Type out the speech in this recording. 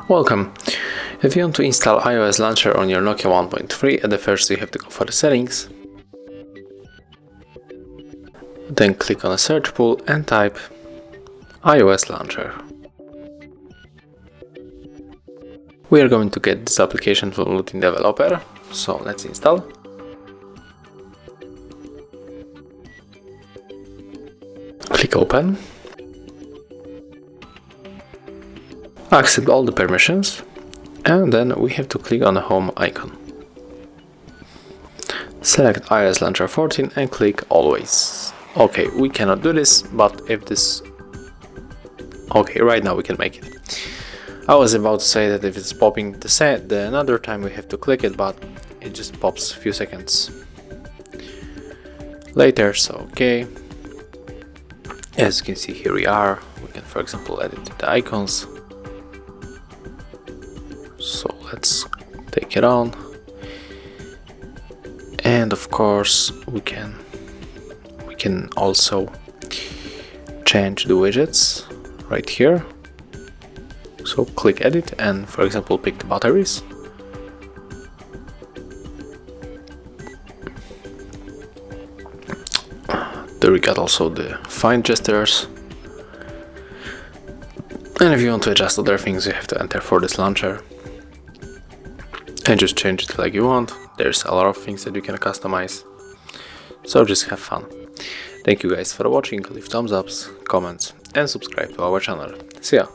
Welcome. If you want to install iOS launcher on your Nokia 1.3, at the first you have to go for the settings. Then click on a search pool and type iOS launcher. We are going to get this application from Routine Developer, so let's install. Click open. Accept all the permissions, and then we have to click on the home icon. Select iOS Launcher 14 and click Always. Okay, we cannot do this, but if this... Okay, right now we can make it. I was about to say that if it's popping the another time we have to click it, but it just pops a few seconds later, so okay. As you can see, here we are. We can, for example, edit the icons. So let's take it on, and of course we can also change the widgets right here. So click edit and, for example, pick the batteries. There we got also the find gestures. And if you want to adjust other things, you have to enter for this launcher and just change it like you want. There's a lot of things that you can customize, so just have fun. Thank you guys for watching. Leave thumbs ups, comments and subscribe to our channel. See ya!